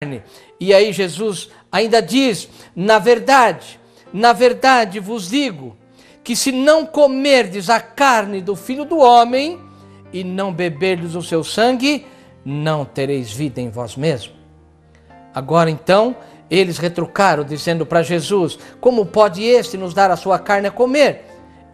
carne. E aí Jesus ainda diz: na verdade vos digo, que se não comerdes a carne do Filho do Homem e não beberdes o seu sangue, não tereis vida em vós mesmos. Agora então, eles retrucaram, dizendo para Jesus: como pode este nos dar a sua carne a comer?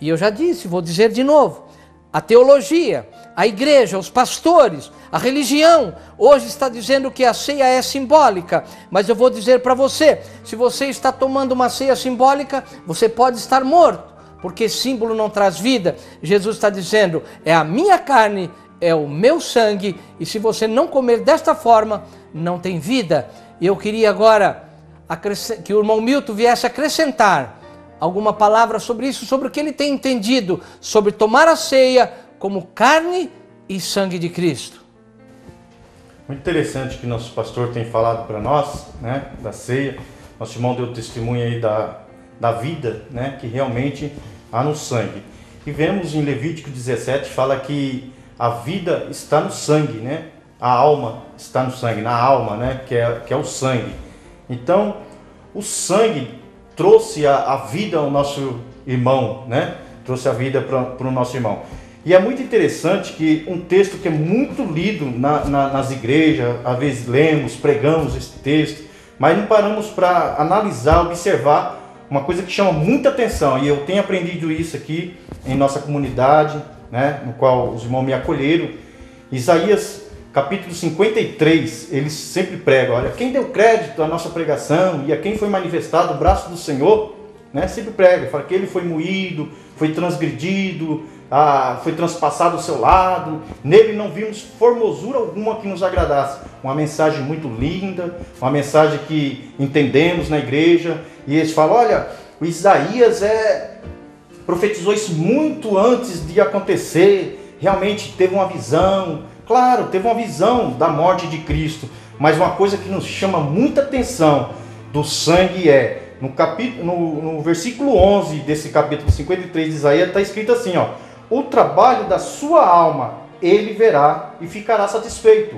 E eu já disse, vou dizer de novo, a teologia, a igreja, os pastores, a religião, hoje está dizendo que a ceia é simbólica, mas eu vou dizer para você, se você está tomando uma ceia simbólica, você pode estar morto, porque símbolo não traz vida. Jesus está dizendo, é a minha carne, é o meu sangue, e se você não comer desta forma, não tem vida. E eu queria agora que o irmão Milton viesse acrescentar alguma palavra sobre isso, sobre o que ele tem entendido, sobre tomar a ceia como carne e sangue de Cristo. Muito interessante que nosso pastor tem falado para nós, né, da ceia. Nosso irmão deu testemunho aí da vida, né, que realmente há no sangue. E vemos em Levítico 17, fala que a vida está no sangue, né? A alma está no sangue, na alma, né, que é o sangue. Então, o sangue trouxe a vida ao nosso irmão, né? Trouxe a vida para o nosso irmão. E é muito interessante que um texto que é muito lido nas igrejas, às vezes lemos, pregamos esse texto, mas não paramos para analisar, observar uma coisa que chama muita atenção. E eu tenho aprendido isso aqui em nossa comunidade, né? No qual os irmãos me acolheram. Isaías capítulo 53, eles sempre pregam, olha, quem deu crédito à nossa pregação e a quem foi manifestado o braço do Senhor, né? Sempre prega, fala que ele foi moído, foi transgredido, foi transpassado ao seu lado, nele não vimos formosura alguma que nos agradasse. Uma mensagem muito linda, uma mensagem que entendemos na igreja, e eles falam, olha, o Isaías profetizou isso muito antes de acontecer, realmente teve uma visão. Claro, teve uma visão da morte de Cristo, mas uma coisa que nos chama muita atenção do sangue no versículo 11 desse capítulo 53 de Isaías, está escrito assim, ó, o trabalho da sua alma ele verá e ficará satisfeito.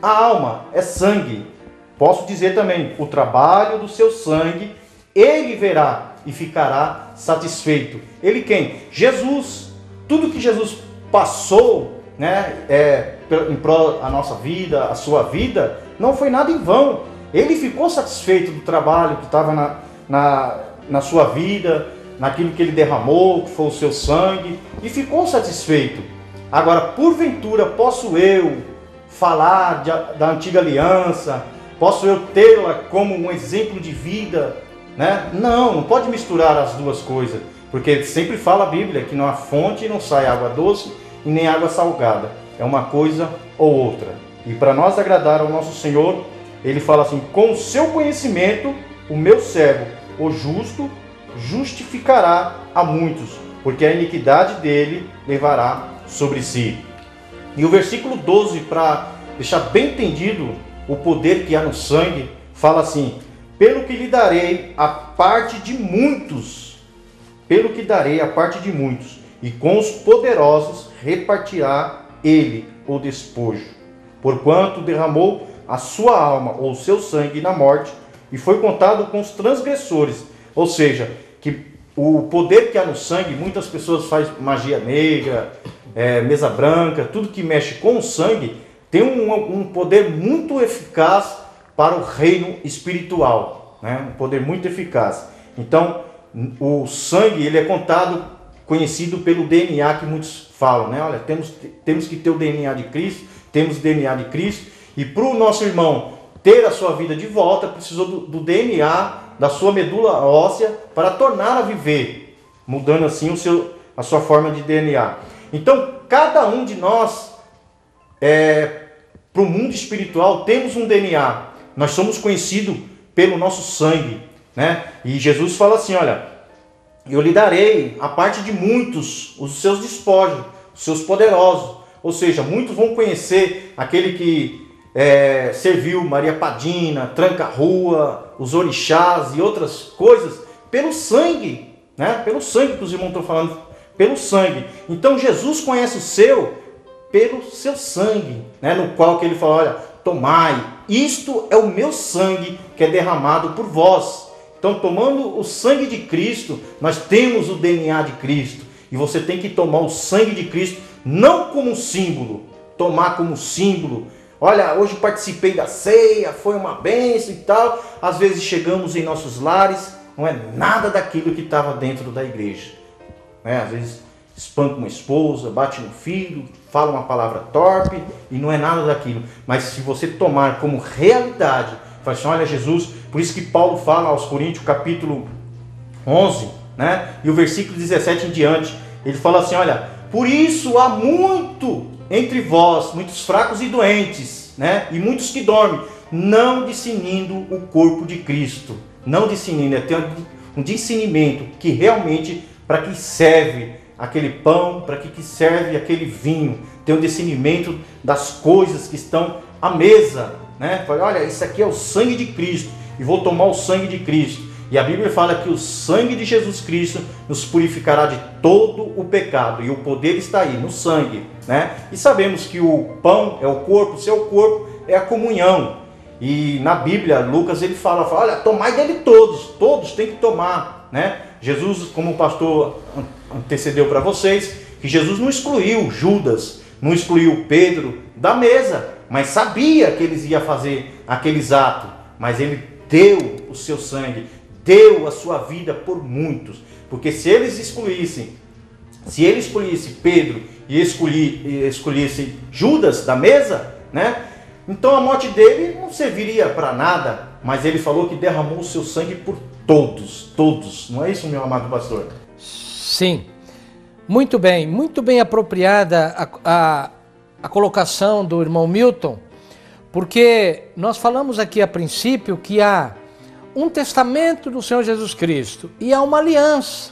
A alma é sangue. Posso dizer também, o trabalho do seu sangue ele verá e ficará satisfeito. Ele quem? Jesus. Tudo que Jesus passou, né, em prol da nossa vida, a sua vida, não foi nada em vão. Ele ficou satisfeito do trabalho que estava na sua vida, naquilo que ele derramou, que foi o seu sangue, e ficou satisfeito. Agora, porventura, posso eu falar da antiga aliança, posso eu tê-la como um exemplo de vida, né? Não pode misturar as duas coisas, porque sempre fala a Bíblia que na fonte não sai água doce e nem água salgada, é uma coisa ou outra. E para nós agradar ao nosso Senhor, ele fala assim, com o seu conhecimento, o meu servo, o justo, justificará a muitos, porque a iniquidade dele levará sobre si. E o versículo 12, para deixar bem entendido o poder que há no sangue, fala assim, pelo que lhe darei a parte de muitos, e com os poderosos repartirá ele o despojo, porquanto derramou a sua alma ou o seu sangue na morte e foi contado com os transgressores. Ou seja, que o poder que há no sangue, muitas pessoas fazem magia negra, mesa branca, tudo que mexe com o sangue, tem um poder muito eficaz para o reino espiritual, né? Um poder muito eficaz. Então, o sangue, ele é conhecido pelo DNA que muitos falam, né? Olha, temos que ter o DNA de Cristo, temos o DNA de Cristo, e para o nosso irmão ter a sua vida de volta, precisou do DNA, da sua medula óssea, para tornar a viver, mudando assim a sua forma de DNA. Então, cada um de nós, para o mundo espiritual, temos um DNA. Nós somos conhecidos pelo nosso sangue, né? E Jesus fala assim, olha, eu lhe darei a parte de muitos, os seus despojos, os seus poderosos. Ou seja, muitos vão conhecer aquele que serviu Maria Padina, Tranca-Rua, os orixás e outras coisas, pelo sangue, né? Pelo sangue que os irmãos estão falando, pelo sangue. Então Jesus conhece o seu pelo seu sangue, né? No qual que ele fala, olha, tomai, isto é o meu sangue que é derramado por vós. Então, tomando o sangue de Cristo, nós temos o DNA de Cristo. E você tem que tomar o sangue de Cristo não como um símbolo, tomar como símbolo. Olha, hoje participei da ceia, foi uma bênção e tal. Às vezes chegamos em nossos lares, não é nada daquilo que estava dentro da igreja. Às vezes espanca uma esposa, bate no filho, fala uma palavra torpe e não é nada daquilo. Mas se você tomar como realidade, fala assim, olha Jesus, por isso que Paulo fala aos Coríntios, capítulo 11, e o versículo 17 em diante, ele fala assim, olha, por isso há muito entre vós, muitos fracos e doentes, e muitos que dormem, não discernindo o corpo de Cristo. Não discernindo, é ter um discernimento que realmente, para que serve aquele pão, para que serve aquele vinho, ter um discernimento das coisas que estão à mesa, Fala, olha, isso aqui é o sangue de Cristo, e vou tomar o sangue de Cristo. E a Bíblia fala que o sangue de Jesus Cristo nos purificará de todo o pecado. E o poder está aí, no sangue. E sabemos que o pão é o corpo, o seu corpo é a comunhão. E na Bíblia, Lucas, ele fala, olha, tomai dele todos têm que tomar. Jesus, como o pastor antecedeu para vocês, que Jesus não excluiu Judas, não excluiu Pedro da mesa, mas sabia que eles iam fazer aqueles atos. Mas ele deu o seu sangue, deu a sua vida por muitos, porque se ele excluísse Pedro e escolhesse Judas da mesa, então a morte dele não serviria para nada, mas ele falou que derramou o seu sangue por todos, não é isso, meu amado pastor? Sim, muito bem apropriada a colocação do irmão Milton, porque nós falamos aqui a princípio que há um testamento do Senhor Jesus Cristo e há uma aliança,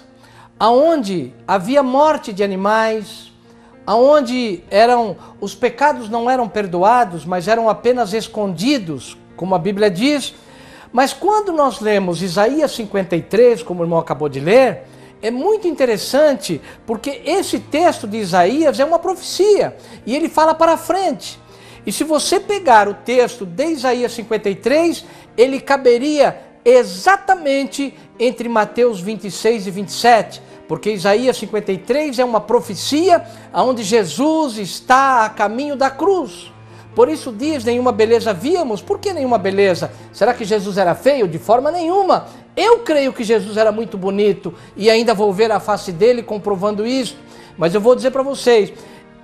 aonde havia morte de animais, aonde os pecados não eram perdoados, mas eram apenas escondidos, como a Bíblia diz. Mas quando nós lemos Isaías 53, como o irmão acabou de ler, é muito interessante, porque esse texto de Isaías é uma profecia, e ele fala para frente. E se você pegar o texto de Isaías 53, ele caberia exatamente entre Mateus 26 e 27, porque Isaías 53 é uma profecia onde Jesus está a caminho da cruz. Por isso diz, nenhuma beleza víamos. Por que nenhuma beleza? Será que Jesus era feio? De forma nenhuma. Eu creio que Jesus era muito bonito e ainda vou ver a face dele comprovando isso. Mas eu vou dizer para vocês,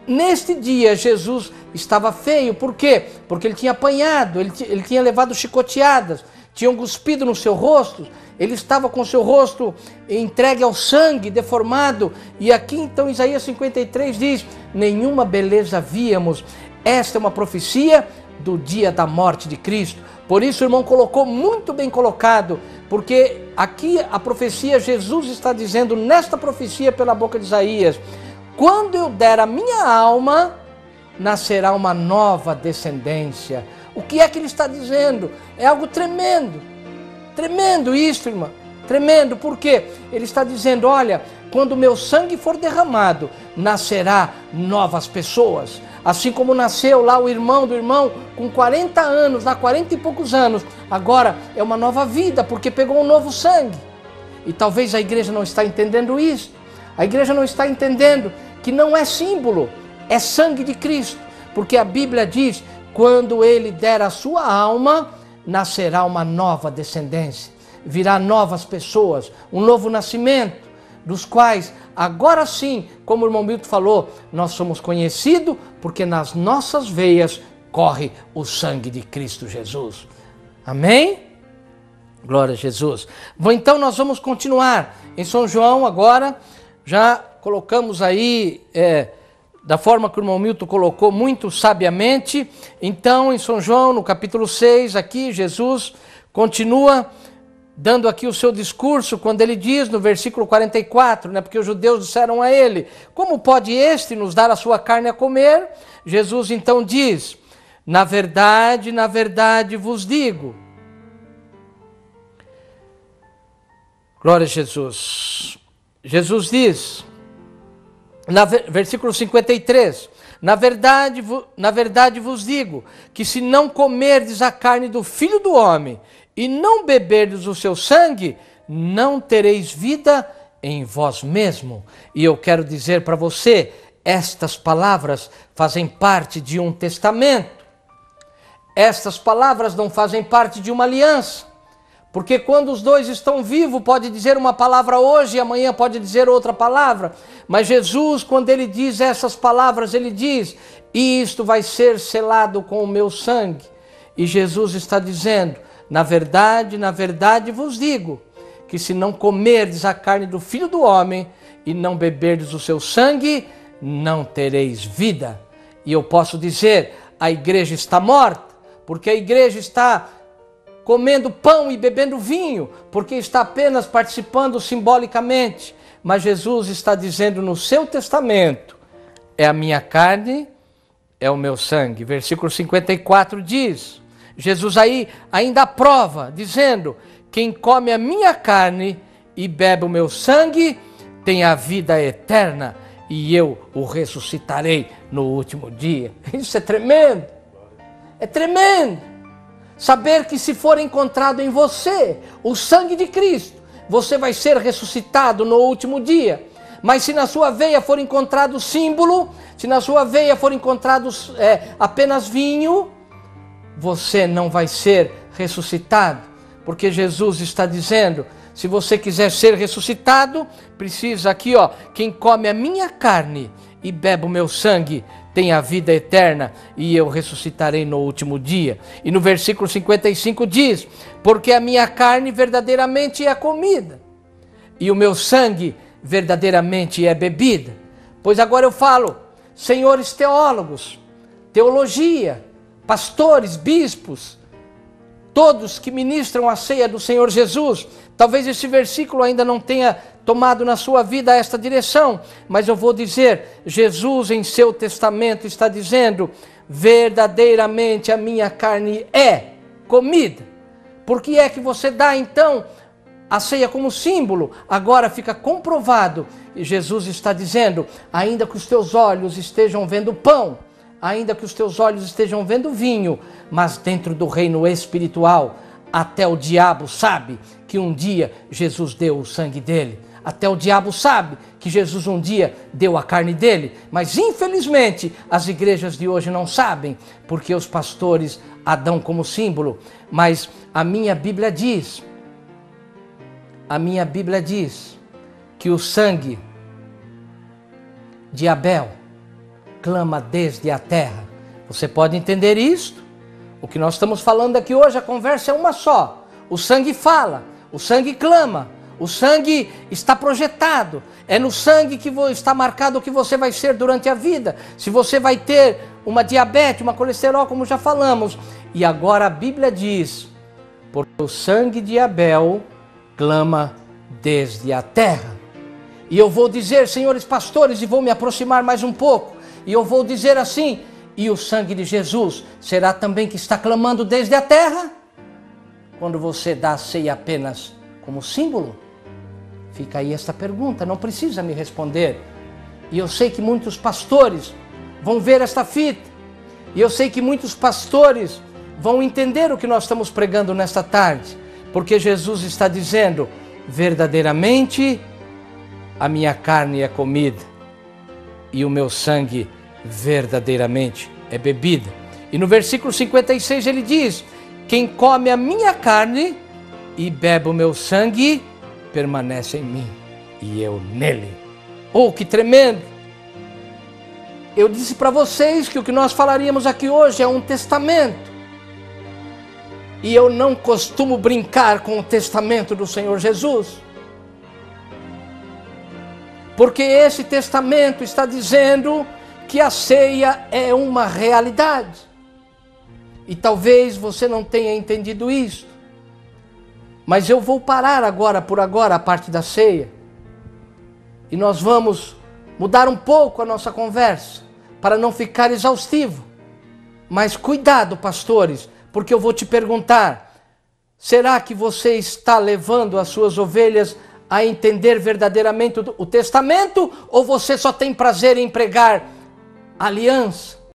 neste dia Jesus estava feio. Por quê? Porque ele tinha apanhado, ele tinha levado chicoteadas, tinham cuspido no seu rosto, ele estava com o seu rosto entregue ao sangue, deformado. E aqui então Isaías 53 diz, nenhuma beleza víamos. Esta é uma profecia do dia da morte de Cristo. Por isso o irmão colocou muito bem colocado, porque aqui a profecia, Jesus está dizendo nesta profecia pela boca de Isaías, quando eu der a minha alma, nascerá uma nova descendência. O que é que ele está dizendo? É algo tremendo. Tremendo isso, irmã. Tremendo, por quê? Ele está dizendo, olha, quando o meu sangue for derramado, nascerá novas pessoas. Assim como nasceu lá o irmão do irmão com 40 anos, lá 40 e poucos anos, agora é uma nova vida, porque pegou um novo sangue. E talvez a igreja não está entendendo isso. A igreja não está entendendo que não é símbolo, é sangue de Cristo. Porque a Bíblia diz, quando ele der a sua alma, nascerá uma nova descendência. Virá novas pessoas, um novo nascimento, dos quais, agora sim, como o irmão Milton falou, nós somos conhecidos porque nas nossas veias corre o sangue de Cristo Jesus. Amém? Glória a Jesus. Bom, então nós vamos continuar em São João agora. Já colocamos aí, da forma que o irmão Milton colocou muito sabiamente. Então, em São João, no capítulo 6, aqui, Jesus continua dando aqui o seu discurso, quando ele diz no versículo 44, porque os judeus disseram a ele, como pode este nos dar a sua carne a comer? Jesus então diz, na verdade vos digo. Glória a Jesus. Jesus diz, versículo 53, Na verdade vos digo, que se não comerdes a carne do Filho do Homem e não beberdes o seu sangue, não tereis vida em vós mesmo. E eu quero dizer para você, estas palavras fazem parte de um testamento. Estas palavras não fazem parte de uma aliança. Porque quando os dois estão vivos, pode dizer uma palavra hoje e amanhã pode dizer outra palavra. Mas Jesus, quando ele diz essas palavras, ele diz: isto vai ser selado com o meu sangue. E Jesus está dizendo: na verdade vos digo, que se não comerdes a carne do Filho do Homem e não beberdes o seu sangue, não tereis vida. E eu posso dizer, a igreja está morta, porque a igreja está comendo pão e bebendo vinho, porque está apenas participando simbolicamente. Mas Jesus está dizendo no seu testamento: é a minha carne, é o meu sangue. Versículo 54 diz, Jesus aí ainda aprova, dizendo: quem come a minha carne e bebe o meu sangue, tem a vida eterna, e eu o ressuscitarei no último dia. Isso é tremendo. É tremendo. Saber que se for encontrado em você o sangue de Cristo, você vai ser ressuscitado no último dia. Mas se na sua veia for encontrado símbolo, se na sua veia for encontrado apenas vinho, você não vai ser ressuscitado. Porque Jesus está dizendo, se você quiser ser ressuscitado, precisa aqui, quem come a minha carne e bebe o meu sangue, tem a vida eterna, e eu ressuscitarei no último dia. E no versículo 55 diz: porque a minha carne verdadeiramente é comida, e o meu sangue verdadeiramente é bebida. Pois agora eu falo, senhores teólogos, teologia, pastores, bispos, todos que ministram a ceia do Senhor Jesus. Talvez esse versículo ainda não tenha tomado na sua vida esta direção, mas eu vou dizer, Jesus em seu testamento está dizendo: verdadeiramente a minha carne é comida. Por que é que você dá então a ceia como símbolo? Agora fica comprovado, e Jesus está dizendo: ainda que os teus olhos estejam vendo pão, ainda que os teus olhos estejam vendo vinho, mas dentro do reino espiritual, até o diabo sabe que um dia Jesus deu o sangue dele. Até o diabo sabe que Jesus um dia deu a carne dele. Mas infelizmente as igrejas de hoje não sabem, porque os pastores a dão como símbolo. Mas a minha Bíblia diz que o sangue de Abel clama desde a terra. Você pode entender isto? O que nós estamos falando aqui hoje, a conversa é uma só. O sangue fala, o sangue clama, o sangue está projetado. É no sangue que está marcado o que você vai ser durante a vida. Se você vai ter uma diabetes, uma colesterol, como já falamos. E agora a Bíblia diz: porque o sangue de Abel clama desde a terra. E eu vou dizer, senhores pastores, e vou me aproximar mais um pouco, e eu vou dizer assim: e o sangue de Jesus será também que está clamando desde a terra? Quando você dá a ceia apenas como símbolo? Fica aí esta pergunta, não precisa me responder. E eu sei que muitos pastores vão ver esta fita, e eu sei que muitos pastores vão entender o que nós estamos pregando nesta tarde, porque Jesus está dizendo: verdadeiramente a minha carne é comida, e o meu sangue verdadeiramente é bebida. E no versículo 56 ele diz: quem come a minha carne e bebe o meu sangue, permanece em mim e eu nele. Oh, que tremendo! Eu disse para vocês que o que nós falaríamos aqui hoje é um testamento. E eu não costumo brincar com o testamento do Senhor Jesus, porque esse testamento está dizendo que a ceia é uma realidade. E talvez você não tenha entendido isso, mas eu vou parar agora, por agora, a parte da ceia, e nós vamos mudar um pouco a nossa conversa, para não ficar exaustivo. Mas cuidado, pastores, porque eu vou te perguntar: será que você está levando as suas ovelhas a entender verdadeiramente o testamento, ou você só tem prazer em pregar aliança,